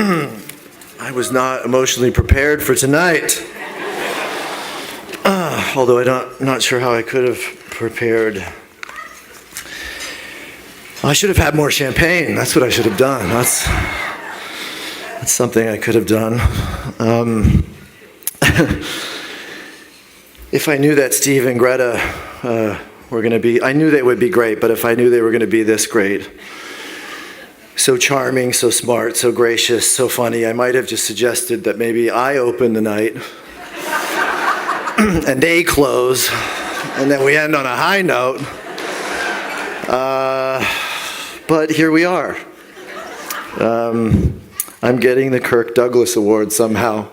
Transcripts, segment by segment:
I was not emotionally prepared for tonight. Although I'm not sure how I could have prepared. I should have had more champagne. That's what I should have done. That's something I could have done. If I knew that Steve and Greta were going to be, I knew they would be great, but if I knew they were going to be this great, so charming, so smart, so gracious, so funny, I might have just suggested that maybe I open the night and they close, and then we end on a high note. But here we are. I'm getting the Kirk Douglas Award somehow.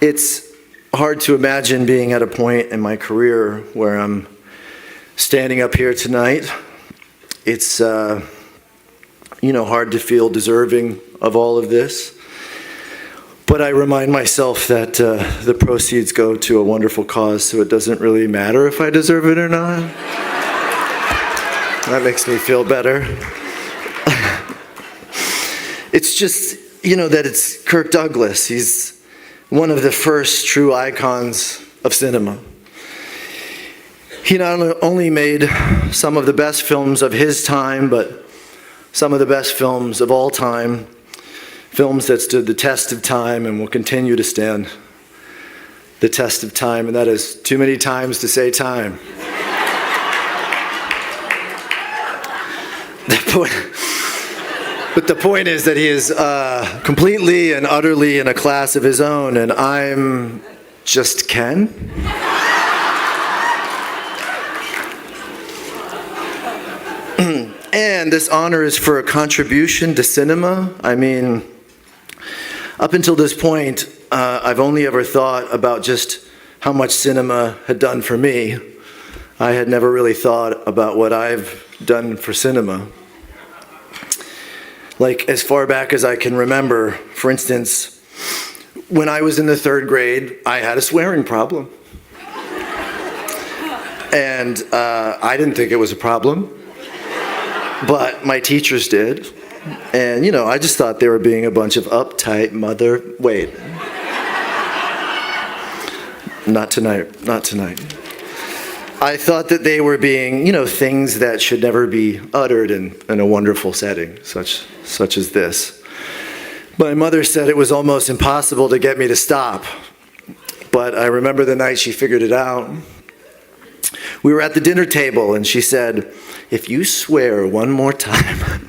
It's hard to imagine being at a point in my career where I'm standing up here tonight. It's hard to feel deserving of all of this. But I remind myself that the proceeds go to a wonderful cause, so it doesn't really matter if I deserve it or not. That makes me feel better. It's just, that it's Kirk Douglas. He's one of the first true icons of cinema. He not only made some of the best films of his time, but some of the best films of all time. Films that stood the test of time and will continue to stand the test of time, and that is too many times to say time. But the point is that he is completely and utterly in a class of his own, and I'm just Ken. And this honor is for a contribution to cinema. I mean, up until this point, I've only ever thought about just how much cinema had done for me. I had never really thought about what I've done for cinema. Like, as far back as I can remember, for instance, when I was in the 3rd grade, I had a swearing problem. And I didn't think it was a problem, but my teachers did. And, I just thought they were being a bunch of uptight wait. Not tonight. I thought that they were being, things that should never be uttered in a wonderful setting, such as this. My mother said it was almost impossible to get me to stop. But I remember the night she figured it out. We were at the dinner table, and she said, "If you swear one more time,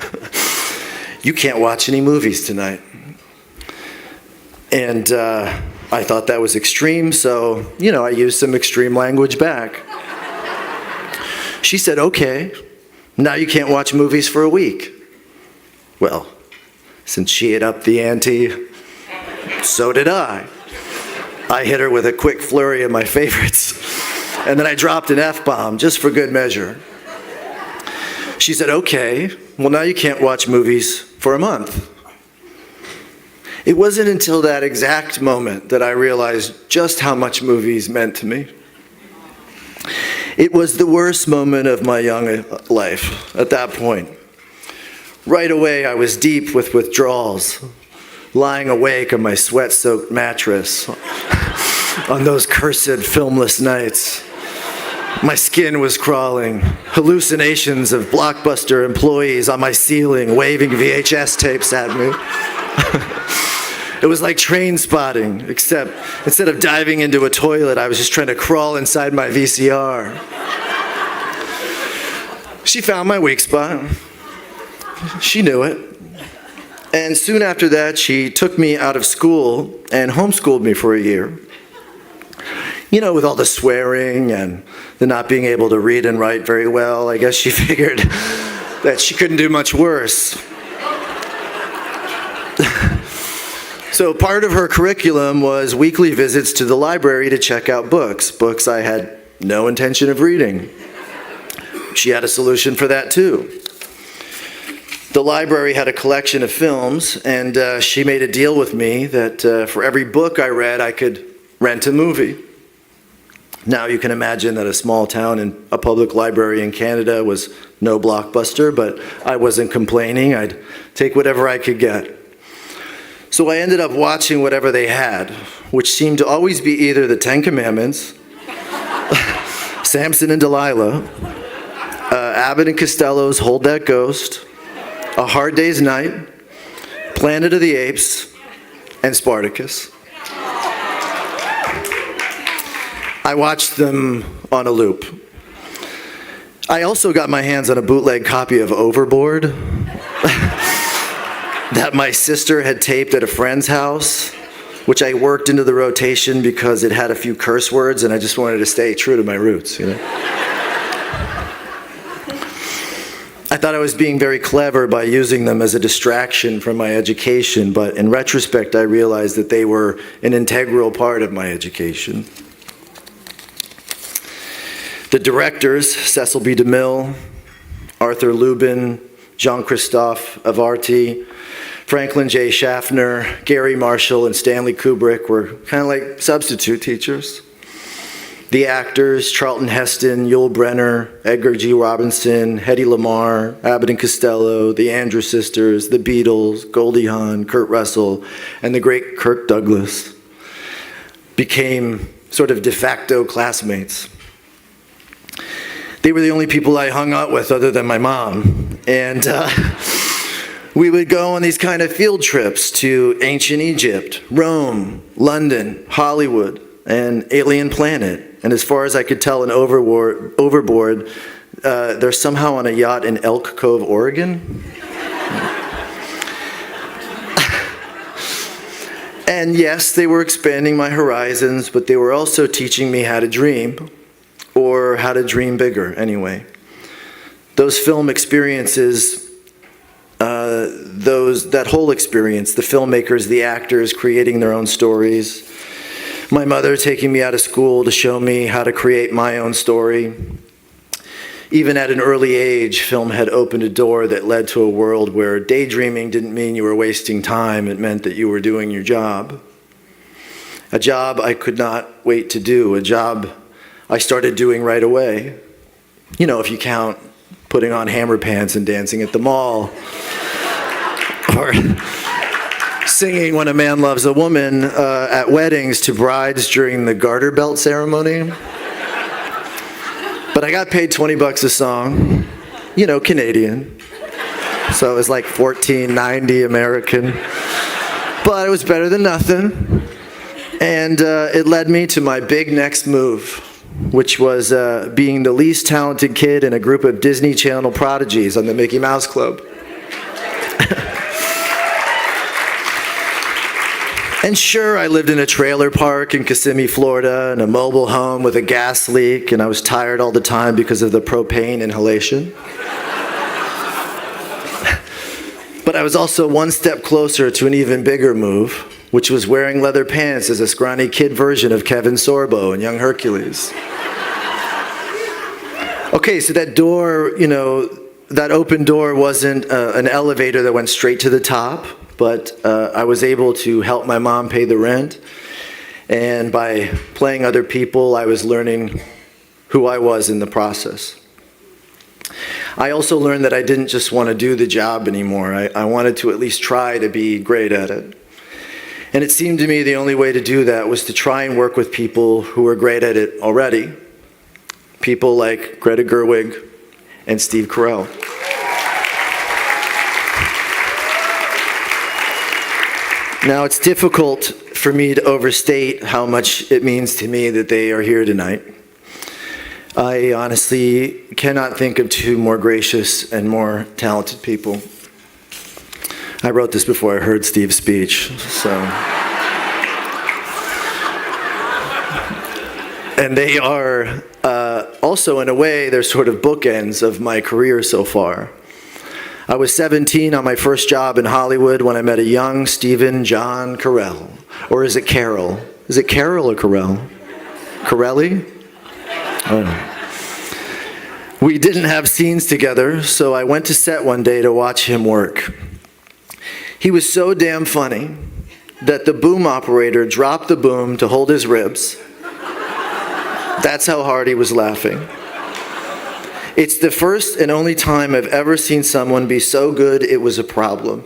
you can't watch any movies tonight." And I thought that was extreme, so, I used some extreme language back. She said, "Okay, now you can't watch movies for a week." Well, since she had upped the ante, so did I. I hit her with a quick flurry of my favorites, and then I dropped an F-bomb just for good measure. She said, "Okay, well now you can't watch movies for a month." It wasn't until that exact moment that I realized just how much movies meant to me. It was the worst moment of my young life at that point. Right away, I was deep with withdrawals, lying awake on my sweat-soaked mattress on those cursed filmless nights. My skin was crawling, hallucinations of Blockbuster employees on my ceiling waving VHS tapes at me. It was like Train Spotting, except instead of diving into a toilet, I was just trying to crawl inside my VCR. She found my weak spot. She knew it. And soon after that, she took me out of school and homeschooled me for a year. With all the swearing and the not being able to read and write very well, I guess she figured that she couldn't do much worse. So part of her curriculum was weekly visits to the library to check out books I had no intention of reading. She had a solution for that too. The library had a collection of films, and she made a deal with me that for every book I read, I could rent a movie. Now you can imagine that a small town and a public library in Canada was no Blockbuster, but I wasn't complaining. I'd take whatever I could get. So I ended up watching whatever they had, which seemed to always be either the Ten Commandments, Samson and Delilah, Abbott and Costello's Hold That Ghost, A Hard Day's Night, Planet of the Apes, and Spartacus. I watched them on a loop. I also got my hands on a bootleg copy of Overboard that my sister had taped at a friend's house, which I worked into the rotation because it had a few curse words and I just wanted to stay true to my roots, you know? I thought I was being very clever by using them as a distraction from my education, but in retrospect I realized that they were an integral part of my education. The directors, Cecil B. DeMille, Arthur Lubin, Jean-Christophe Avarti, Franklin J. Schaffner, Gary Marshall, and Stanley Kubrick were kind of like substitute teachers. The actors, Charlton Heston, Yul Brynner, Edgar G. Robinson, Hedy Lamarr, Abbott and Costello, the Andrews Sisters, the Beatles, Goldie Hawn, Kurt Russell, and the great Kirk Douglas became sort of de facto classmates. They were the only people I hung out with other than my mom. And we would go on these kind of field trips to ancient Egypt, Rome, London, Hollywood, and Alien Planet. And as far as I could tell in Overboard, they're somehow on a yacht in Elk Cove, Oregon. And yes, they were expanding my horizons, but they were also teaching me how to dream, or how to dream bigger, anyway. Those film experiences, that whole experience, the filmmakers, the actors creating their own stories, my mother taking me out of school to show me how to create my own story. Even at an early age, film had opened a door that led to a world where daydreaming didn't mean you were wasting time, it meant that you were doing your job. A job I could not wait to do, a job I started doing right away. You know, if you count putting on hammer pants and dancing at the mall, or singing When a Man Loves a Woman at weddings to brides during the garter belt ceremony. But I got paid $20 a song, you know, Canadian. So it was like $14.90 American. But it was better than nothing. And it led me to my big next move, which was being the least talented kid in a group of Disney Channel prodigies on the Mickey Mouse Club. And sure, I lived in a trailer park in Kissimmee, Florida, in a mobile home with a gas leak, and I was tired all the time because of the propane inhalation. But I was also one step closer to an even bigger move, which was wearing leather pants as a scrawny kid version of Kevin Sorbo in Young Hercules. Okay, so that door, you know, that open door wasn't an elevator that went straight to the top, but I was able to help my mom pay the rent. And by playing other people, I was learning who I was in the process. I also learned that I didn't just want to do the job anymore. I wanted to at least try to be great at it. And it seemed to me the only way to do that was to try and work with people who were great at it already. People like Greta Gerwig and Steve Carell. Now, it's difficult for me to overstate how much it means to me that they are here tonight. I honestly cannot think of two more gracious and more talented people. I wrote this before I heard Steve's speech, so. And they are also, in a way, they're sort of bookends of my career so far. I was 17 on my first job in Hollywood when I met a young Stephen John Carell. Or is it Carol? Is it Carol or Carell? Carelli? I don't know. We didn't have scenes together, so I went to set one day to watch him work. He was so damn funny that the boom operator dropped the boom to hold his ribs That's how hard he was laughing. It's the first and only time I've ever seen someone be so good it was a problem.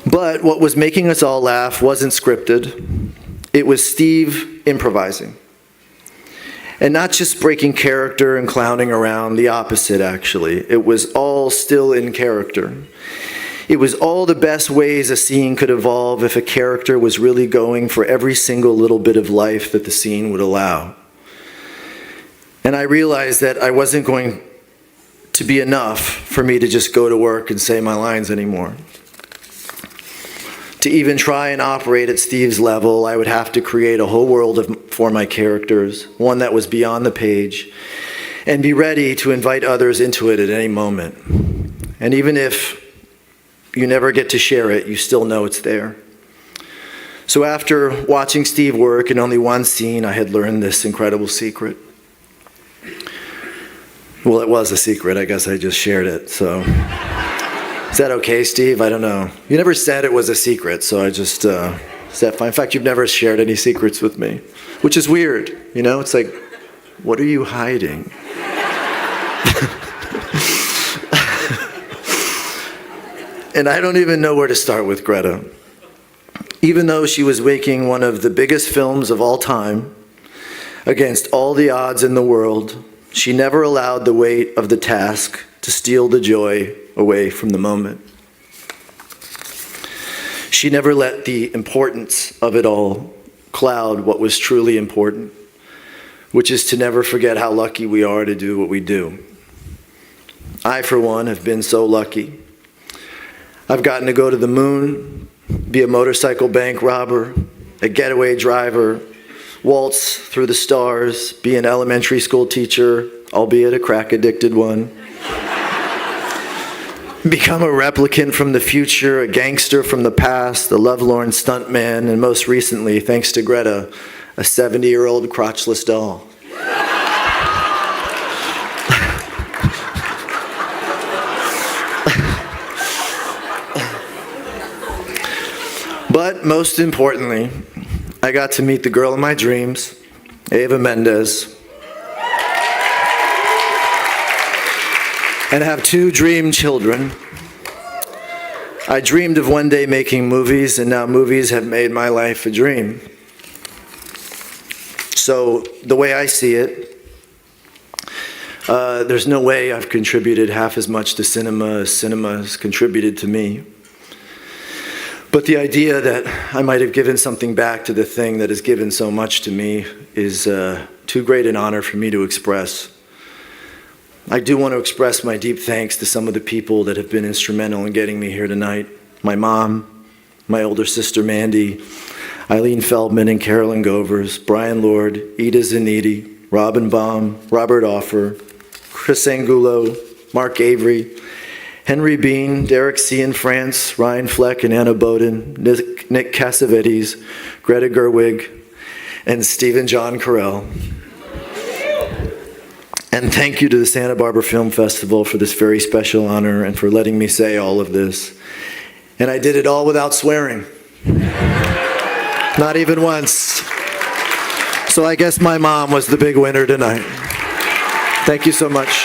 But what was making us all laugh wasn't scripted. It was Steve improvising. And not just breaking character and clowning around, the opposite actually. It was all still in character. It was all the best ways a scene could evolve if a character was really going for every single little bit of life that the scene would allow. And I realized that I wasn't going to be enough for me to just go to work and say my lines anymore. To even try and operate at Steve's level, I would have to create a whole world for my characters, one that was beyond the page, and be ready to invite others into it at any moment. And even if you never get to share it, you still know it's there. So after watching Steve work in only one scene, I had learned this incredible secret. Well, it was a secret. I guess I just shared it, so. Is that okay, Steve? I don't know. You never said it was a secret, so I just, is that fine? In fact, you've never shared any secrets with me, which is weird, you know? It's like, what are you hiding? And I don't even know where to start with Greta. Even though she was making one of the biggest films of all time, against all the odds in the world, she never allowed the weight of the task to steal the joy away from the moment. She never let the importance of it all cloud what was truly important, which is to never forget how lucky we are to do what we do. I, for one, have been so lucky. I've gotten to go to the moon, be a motorcycle bank robber, a getaway driver, waltz through the stars, be an elementary school teacher, albeit a crack-addicted one, become a replicant from the future, a gangster from the past, a lovelorn stuntman, and most recently, thanks to Greta, a 70-year-old crotchless doll. But most importantly, I got to meet the girl of my dreams, Eva Mendes, and have 2 dream children. I dreamed of one day making movies, and now movies have made my life a dream. So the way I see it, there's no way I've contributed half as much to cinema as cinema has contributed to me. But the idea that I might have given something back to the thing that has given so much to me is too great an honor for me to express. I do want to express my deep thanks to some of the people that have been instrumental in getting me here tonight. My mom, my older sister Mandy, Eileen Feldman and Carolyn Govers, Brian Lord, Ida Zanidi, Robin Baum, Robert Offer, Chris Angulo, Mark Avery, Henry Bean, Derek C. in France, Ryan Fleck and Anna Bowden, Nick Cassavetes, Greta Gerwig, and Stephen John Carell. And thank you to the Santa Barbara Film Festival for this very special honor and for letting me say all of this. And I did it all without swearing. Not even once. So I guess my mom was the big winner tonight. Thank you so much.